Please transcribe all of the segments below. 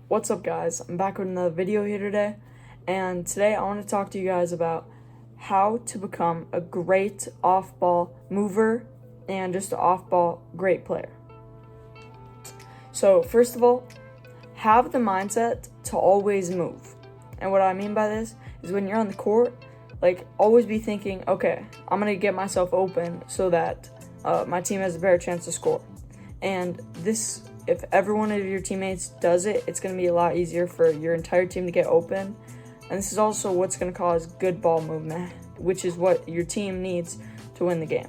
What's up, guys? I'm back with another video here today, and today I want to talk to you guys about how to become a great off-ball mover and just an off-ball great player. So first of all, have the mindset to always move. And what I mean by this is when you're on the court, always be thinking, okay, I'm going to get myself open so that my team has a better chance to score. And this, if every one of your teammates does it, it's going to be a lot easier for your entire team to get open. And this is also what's going to cause good ball movement, which is what your team needs to win the game.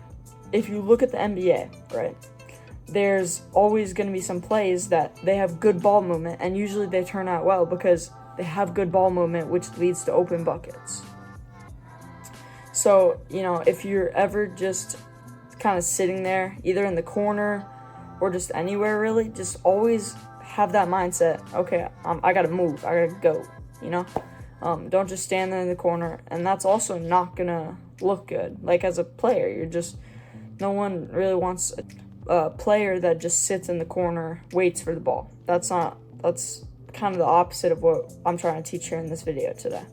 If you look at the NBA, right, there's always going to be some plays that they have good ball movement, and usually they turn out well because they have good ball movement, which leads to open buckets. So, if you're ever just kind of sitting there, either in the corner or just anywhere really, just always have that mindset, okay, I gotta move, I gotta go, don't just stand there in the corner. And that's also not gonna look good. As a player, no one really wants a player that just sits in the corner, waits for the ball. That's kind of the opposite of what I'm trying to teach here in this video today.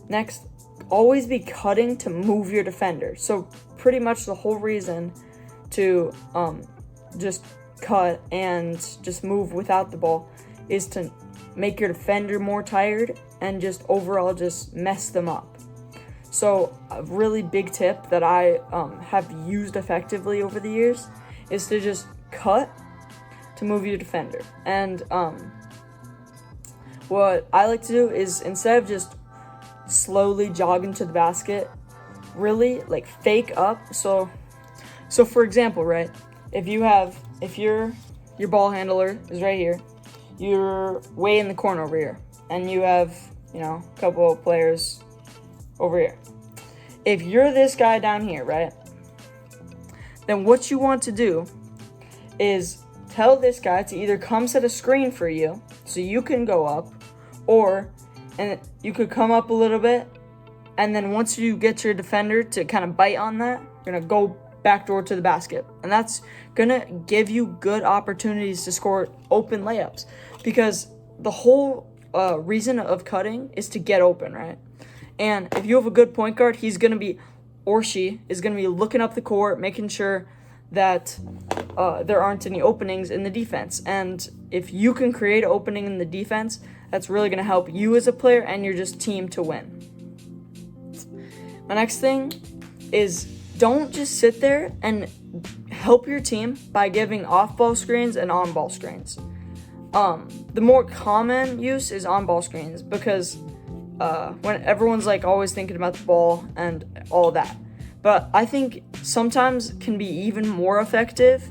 Next, always be cutting to move your defender. So pretty much the whole reason to just cut and just move without the ball is to make your defender more tired and just overall just mess them up. So a really big tip that I have used effectively over the years is to just cut to move your defender. And what I like to do is, instead of just slowly jogging to the basket, really fake up. So for example, right, if your ball handler is right here, you're way in the corner over here, and you have a couple of players over here. If you're this guy down here, right, then what you want to do is tell this guy to either come set a screen for you so you can go up, and you could come up a little bit, and then once you get your defender to kind of bite on that, you're going to go backdoor to the basket. And that's going to give you good opportunities to score open layups, because the whole reason of cutting is to get open, right? And if you have a good point guard, he's going to be, or she is going to be looking up the court, making sure that there aren't any openings in the defense. And if you can create an opening in the defense, that's really going to help you as a player and your team to win. My next thing is, don't just sit there, and help your team by giving off-ball screens and on-ball screens. The more common use is on-ball screens, because when everyone's always thinking about the ball and all that. But I think sometimes can be even more effective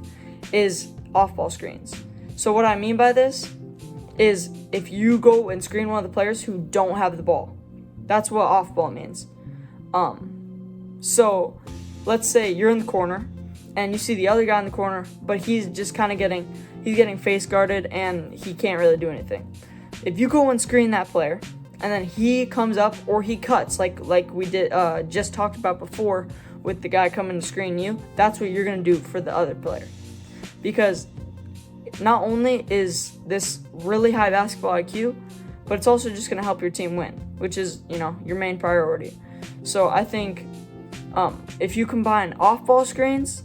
is off-ball screens. So what I mean by this is, if you go and screen one of the players who don't have the ball, that's what off-ball means. So let's say you're in the corner and you see the other guy in the corner, but he's just kind of getting face guarded and he can't really do anything. If you go and screen that player, and then he comes up or he cuts, like we did just talked about before with the guy coming to screen you, that's what you're going to do for the other player. Because not only is this really high basketball IQ, but it's also just going to help your team win, which is, your main priority. So I think if you combine off-ball screens,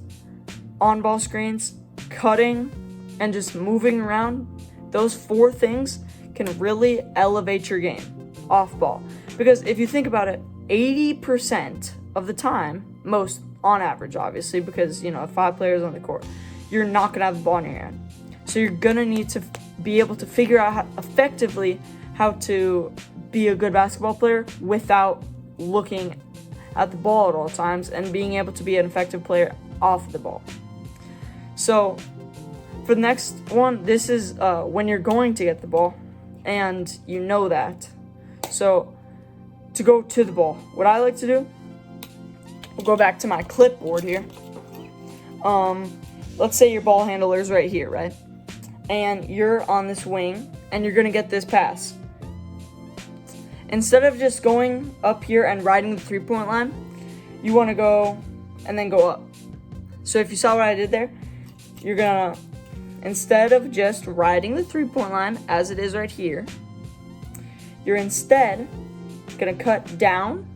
on-ball screens, cutting, and just moving around, those 4 things can really elevate your game off ball. Because if you think about it, 80% of the time, most on average, obviously, because 5 players on the court, you're not gonna have the ball in your hand. So you're gonna need to be able to figure out effectively how to be a good basketball player without looking at the ball at all times, and being able to be an effective player off the ball. So for the next one, this is when you're going to get the ball, and you know that. So to go to the ball, what I like to do, we'll go back to my clipboard here. Let's say your ball handler is right here, right? And you're on this wing, and you're going to get this pass. Instead of just going up here and riding the 3-point line, you want to go and then go up. So if you saw what I did there, you're going to instead of just riding the 3-point line as it is right here, you're instead gonna cut down.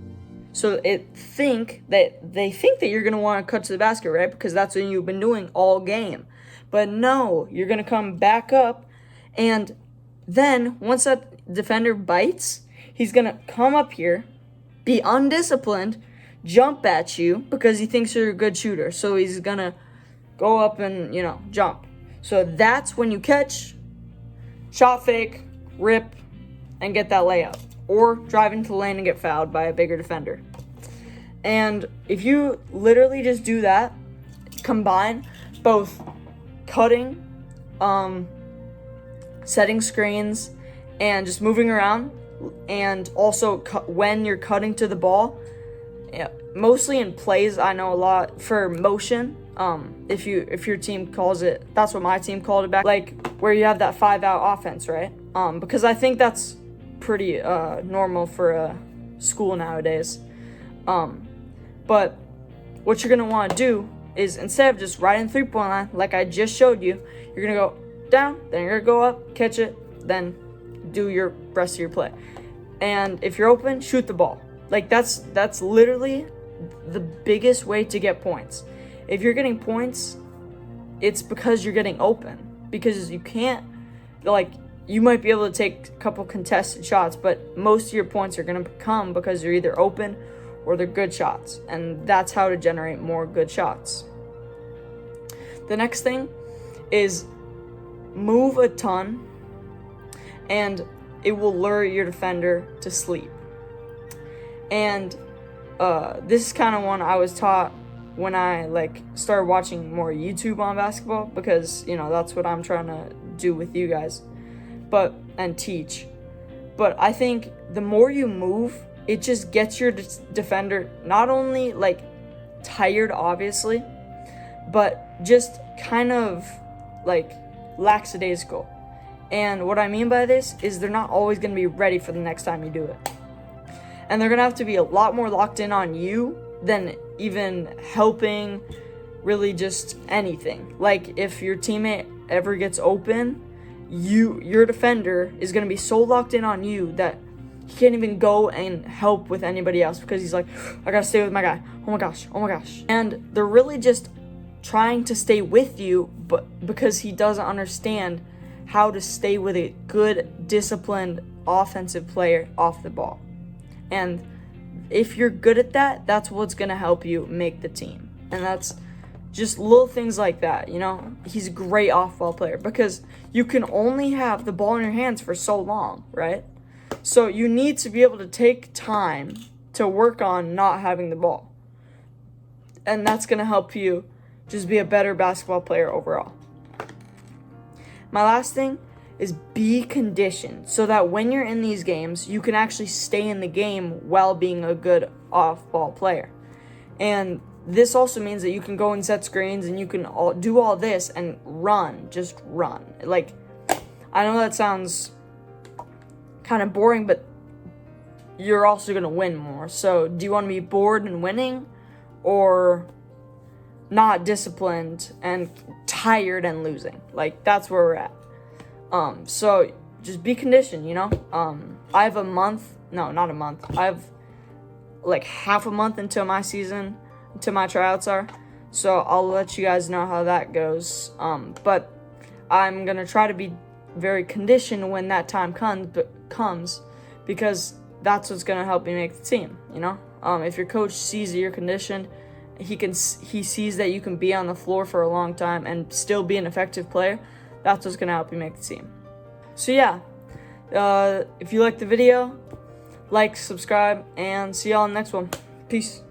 So they think that you're gonna want to cut to the basket, right? Because that's what you've been doing all game. But no, you're gonna come back up, and then once that defender bites, he's gonna come up here, be undisciplined, jump at you because he thinks you're a good shooter. So he's gonna go up and, jump. So that's when you catch, shot fake, rip, and get that layup. Or drive into the lane and get fouled by a bigger defender. And if you literally just do that, combine both cutting, setting screens, and just moving around, and also when you're cutting to the ball, mostly in plays, I know a lot for motion. If your team calls it, that's what my team called it back, like where you have that 5-out offense, right? Because I think that's pretty normal for a school nowadays. But what you're gonna want to do is, instead of just riding the 3-point line like I just showed you, you're gonna go down, then you're gonna go up, catch it, then do your rest of your play. And if you're open, shoot the ball. Like that's literally the biggest way to get points. If you're getting points, it's because you're getting open. Because you can't, you might be able to take a couple contested shots, but most of your points are going to come because you're either open or they're good shots. And that's how to generate more good shots. The next thing is move a ton, and it will lure your defender to sleep. And this is kind of one I was taught when I started watching more YouTube on basketball, because that's what I'm trying to do with you guys, and teach. But I think the more you move, it just gets your defender not only tired, obviously, but just kind of lackadaisical. And what I mean by this is they're not always going to be ready for the next time you do it. And they're going to have to be a lot more locked in on you than even helping really just anything. Like if your teammate ever gets open, your defender is going to be so locked in on you that he can't even go and help with anybody else because he's like, I got to stay with my guy. Oh my gosh. And they're really just trying to stay with you, but because he doesn't understand how to stay with a good, disciplined offensive player off the ball. And if you're good at that, that's what's going to help you make the team. And that's just little things like that, He's a great off-ball player because you can only have the ball in your hands for so long, right? So you need to be able to take time to work on not having the ball. And that's going to help you just be a better basketball player overall. My last thing is be conditioned so that when you're in these games, you can actually stay in the game while being a good off-ball player. And this also means that you can go and set screens and you can do all this and just run. I know that sounds kind of boring, but you're also going to win more. So do you want to be bored and winning, or not disciplined and tired and losing? That's where we're at. So just be conditioned, I have I have half a month until my season, until my tryouts are. So I'll let you guys know how that goes. But I'm going to try to be very conditioned when that time comes, because that's what's going to help me make the team, If your coach sees that you're conditioned, he sees that you can be on the floor for a long time and still be an effective player, that's what's going to help you make the team. So yeah, if you liked the video, subscribe, and see y'all in the next one. Peace.